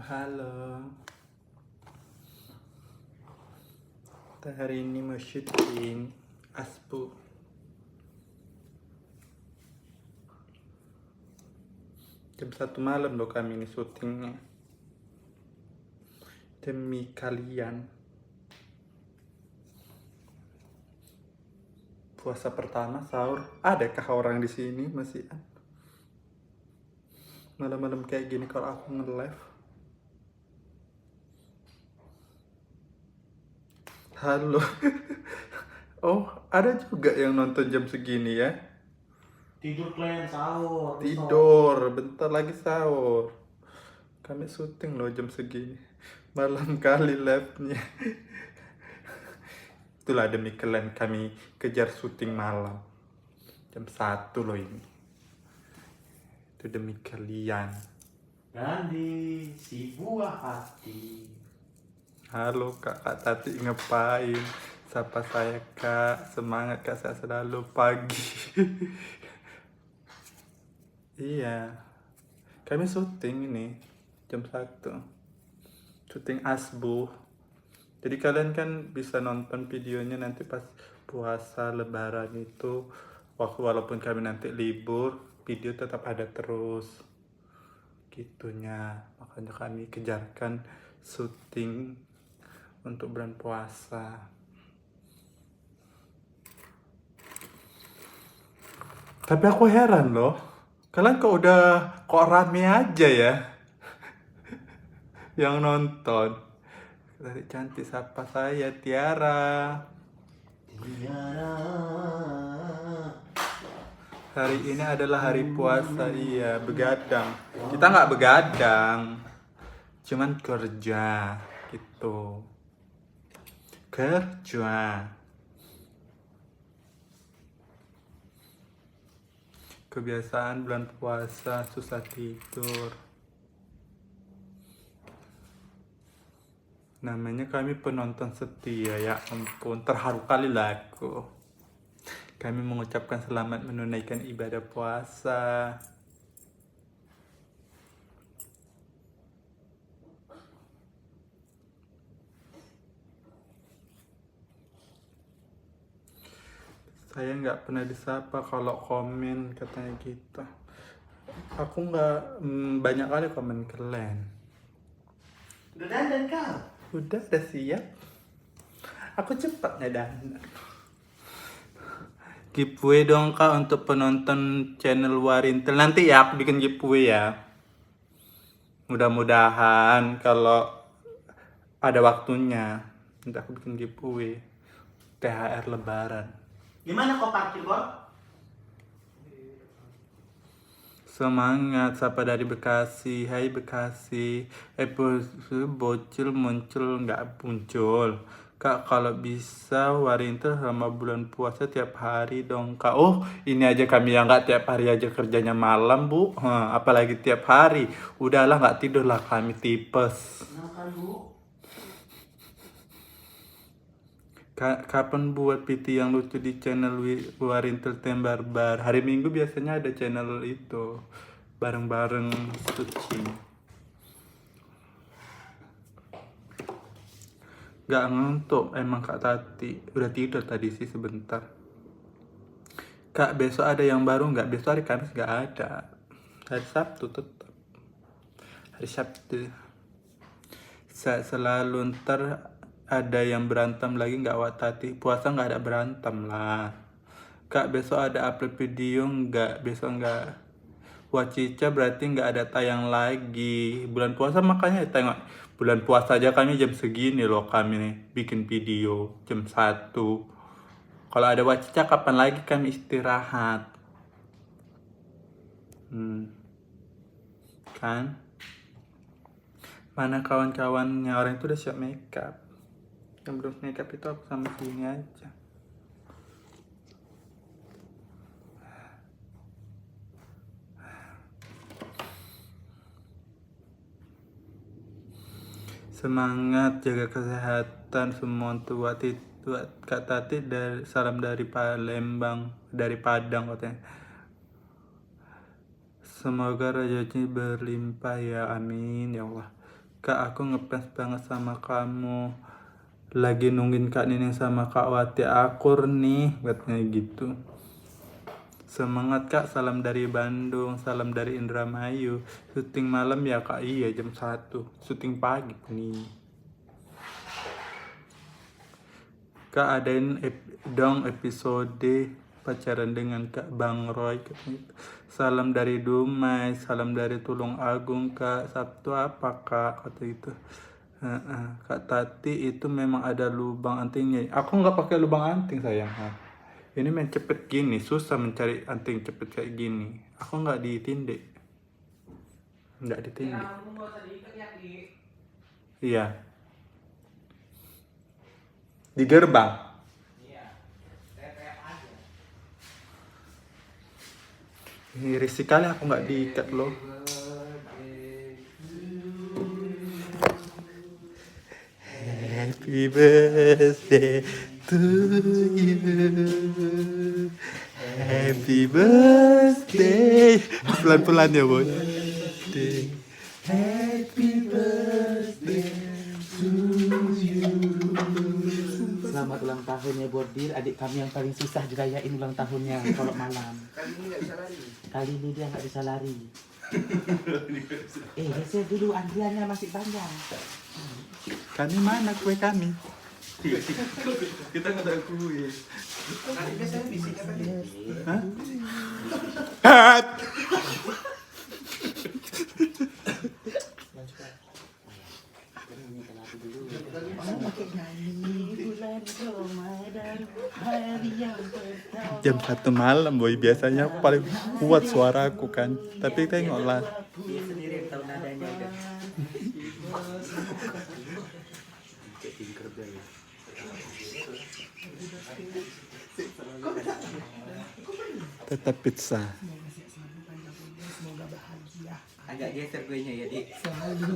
Halo. Kita hari ini mau syuting Aspu. Jam 1 malam loh kami ini syutingnya. Demi kalian. Puasa pertama sahur. Adakah orang di sini masih malam-malam kayak gini kalau aku nge-live? Halo. Oh, ada juga yang nonton jam segini ya? Tidur kalian sahur. Tidur, bentar lagi sahur. Kami syuting loh jam segini. Malam kali live-nya. Itulah demi kalian kami kejar syuting malam. Jam 1 loh ini. Itu demi kalian. Randi, si buah hati. Halo Kak Tati, ngapain? Sapa saya Kak, semangat Kak, saya selalu pagi. Iya, kami syuting ini jam 1. Syuting Asbu. Jadi kalian kan bisa nonton videonya nanti pas puasa lebaran itu. Walaupun kami nanti libur, video tetap ada terus. Gitunya, makanya kami kejarkan syuting untuk bulan puasa. Tapi aku heran loh, kalian kok rame aja ya yang nonton. Dari cantik sapa saya Tiara. Tiara. Hari ini adalah hari puasa, iya, begadang. Kita nggak begadang, cuman kerja gitu. Kerja. Kebiasaan bulan puasa susah tidur. Namanya kami penonton setia, ya ampun, terharu kali lah aku. Kami mengucapkan selamat menunaikan ibadah puasa. Saya nggak pernah disapa kalau komen, katanya gitu. Aku nggak banyak kali komen kalian. Udah dandan kau? Udah siap. Aku cepat dandan. Giveaway dong Kak untuk penonton channel Warintel. Nanti ya aku bikin giveaway ya. Mudah-mudahan kalau ada waktunya. Nanti aku bikin giveaway. THR lebaran. Gimana kau parkir, Bor? Semangat, sapa dari Bekasi. Hai Bekasi. Bocil muncul nggak muncul. Kak, kalau bisa Warintel sama bulan puasa tiap hari dong Kak. Oh, ini aja kami yang nggak tiap hari aja kerjanya malam Bu. Apalagi tiap hari. Udahlah nggak tidur lah kami tipes. Kenapa, Bu? Kapan buat PT yang lucu di channel Warintel Tembarbar? Hari Minggu biasanya ada channel itu. Bareng-bareng suci. Gak ngantuk emang Kak Tati. Udah tidur tadi sih sebentar. Kak, besok ada yang baru nggak? Besok hari Kamis nggak ada. Hari Sabtu tetap. Hari Sabtu. Selalu ntar ada yang berantem lagi nggak Wak Tati? Puasa nggak ada berantem lah. Kak, besok ada upload video nggak? Besok nggak. Wacica berarti nggak ada tayang lagi. Bulan puasa makanya tengok. Bulan puasa aja kami jam segini loh kami nih bikin video jam 1. Kalau ada Wacica kapan lagi kami istirahat? Kan? Mana kawan-kawannya orang itu udah siap makeup. Yang belum makeup itu aku sama sini aja. Semangat, jaga kesehatan semua tua Kak Tati salam dari Palembang, dari Padang katanya. Semoga rezeki berlimpah ya, amin ya Allah. Kak, aku ngefans banget sama kamu. Lagi nungguin Kak Nining sama Kak Wati akur nih, katanya gitu. Semangat Kak, salam dari Bandung, salam dari Indramayu. Syuting malam ya Kak? Iya, jam 1. Syuting pagi nih. Kak, adain dong episode pacaran dengan Kak Bang Roy, katanya gitu. Salam dari Dumai, salam dari Tulung Agung Kak. Sabtu apa Kak? Kata itu. Kak Tati, itu memang ada lubang antingnya. Aku nggak pakai lubang anting sayang. Ini main cepet gini, susah mencari anting cepet kayak gini. Aku nggak ditindik. Nggak ditindik. Iya. Di gerbang. Ini risik kali aku nggak diikat loh. Happy birthday to you. Happy birthday. Pelan-pelan ya boy. Happy birthday to you. Selamat ulang tahun ya Bordir, adik kami yang paling susah dirayain ulang tahunnya kalau malam. Kali ini nggak bisa lari. Kali ini dia nggak bisa lari. Geser dulu, antriannya masih panjang. Kami mana kue kami? Kita nggak ada kue. Nanti biasanya bisiknya tadi. Hah? Hat! Jam 1 malam boy, biasanya aku paling kuat suaraku kan. Tapi tengoklah. Dia sendiri yang tahu nadanya udah. Tetap pizza. Agak geser kuenya ya Dik.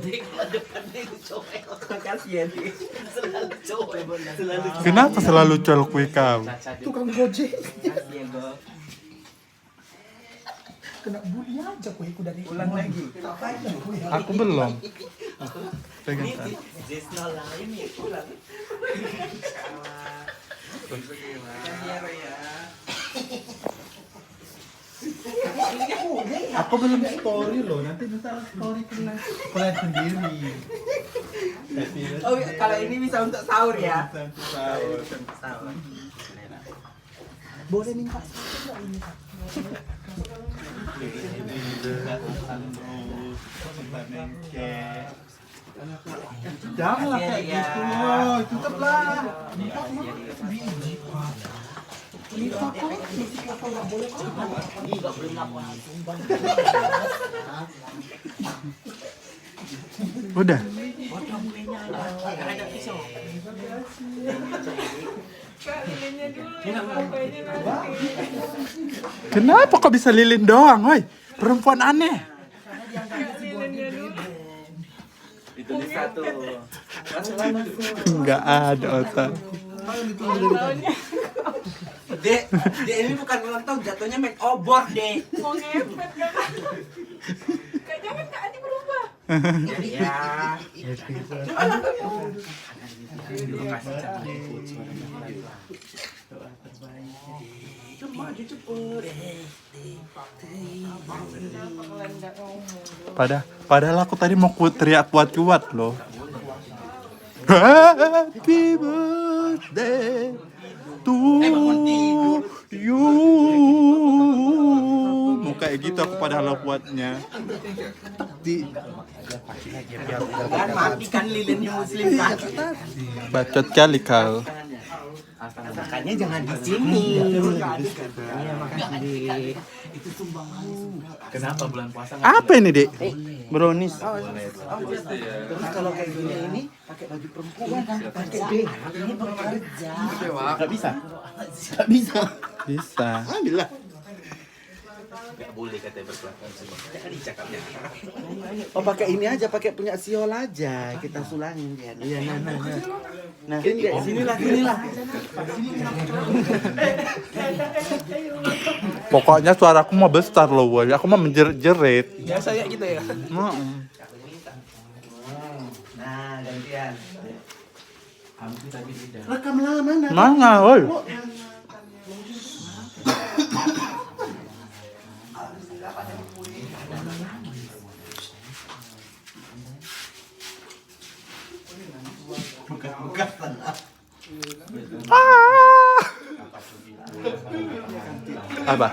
Dik, depannya itu cowek. Makasih ya Dik. Selalu cowek. Selalu Kenapa selalu col kue kau? Tukang gojek. Makasih ya Go. Kena bully aja kueku dari ulang lagi. Aku belum. Pegang tak? Jesno lain ya pulang. Makasih ya Roya. Aku belum story loh. Nanti misalnya story kena sendiri. Oh, kalau ini bisa untuk sahur ya? Sahur. Sahur. Boleh minta satu nggak ini Kak? Janganlah kayak gitu loh. Tutuplah. Udah. Kenapa kok bisa lilin doang, woi? Perempuan aneh. Itu di satu. Enggak ada otak. Dek, ini bukan ulang tahun, jatuhnya make obor, Dek. Mau ngepet kan? Kak, jangan Kak, Adi berubah. Ya. Padahal aku tadi mau teriak kuat-kuat loh. Happy birthday to you. Mau kayak gitu aku padahal kuatnya. Kan matikan lilinnya muslim kan. Bacot kali kau. Makanya jangan di sini. Iya, makasih. Itu sumbangan. Kenapa bulan puasa nggak Apa ini, Dek? Brownies. Terus kalau kayak gini ini pakai baju perempuan kan pakai B. Ini bekerja. Nggak bisa. Nggak bisa. Bisa. Ambillah. Nggak boleh katanya berkelakuan semua. Kan dicakapnya. Oh pakai ini aja, pakai punya siol aja. Kita sulangin dia. Iya, nah. Nah, sinilah. Pokoknya suaraku mau besar loh, woy. Aku mau menjerit-jerit. Biasa ya gitu ya. Nah, gantian. Hampir tapi tidak. Rekam lah mana? Mana, woi? Bekas-bekas tanah. Apa?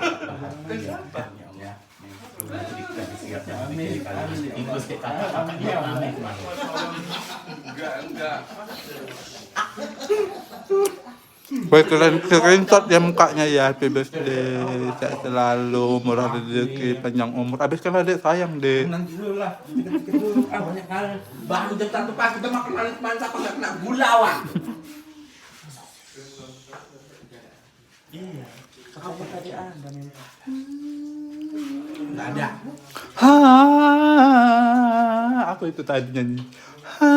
Gue keren screenshot ya mukanya ya, happy birthday, sehat selalu, murah rezeki, panjang umur. Abis kan adek sayang deh. Nanti dulu lah. Banyak kali. Baru jam 1 pagi udah makan manis apa nggak kena gula wah. Iya. Apa tadi ada nih? Nggak ada. Ha, apa itu tadi nyanyi? Ha,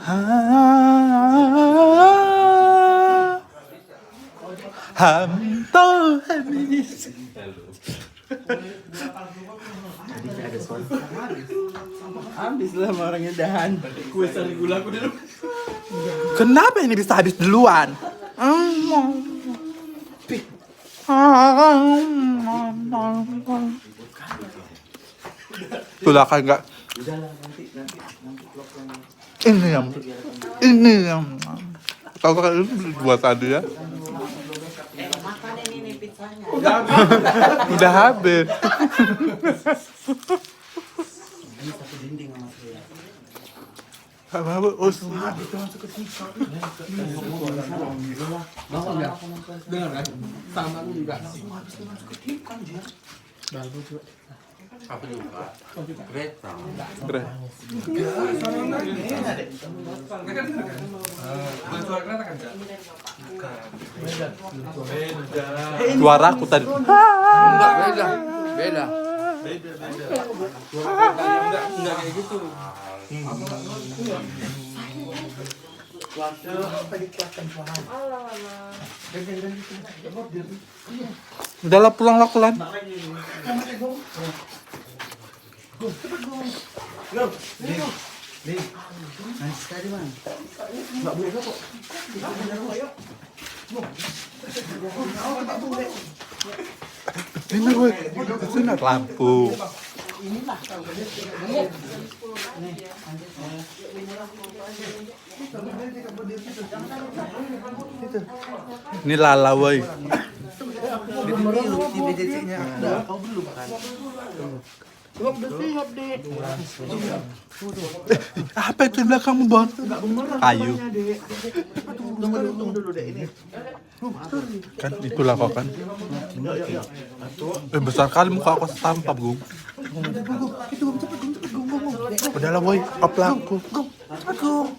ha, hamto habis. Habis lah sama orangnya dahan. Kue sari gula aku dulu. Kenapa ini bisa habis duluan? Sudah kan enggak? Udahlah nanti vlog yang Ini yang tahu kan buat tadi ya. Makan ini pizzanya. Udah habis. ini satu dinding sama saya. Apa us? Dengar kan? Sama aku juga. Keren. Suara aku tadi. Beda. Enggak kayak gitu. Udahlah pulang lah Kulan. Nice sekali bang. Mbak boleh kok. Ini gue, ini lampu. Ini lala woi. Di BDC-nya ada. Kau belum kan? Apa itu di belakangmu Bon? Kayu. Tunggu dulu deh ini. Kan itulah kau kan. Besar kali muka aku setampap Gung. Udahlah woi, kau pelaku. Cepet Gung.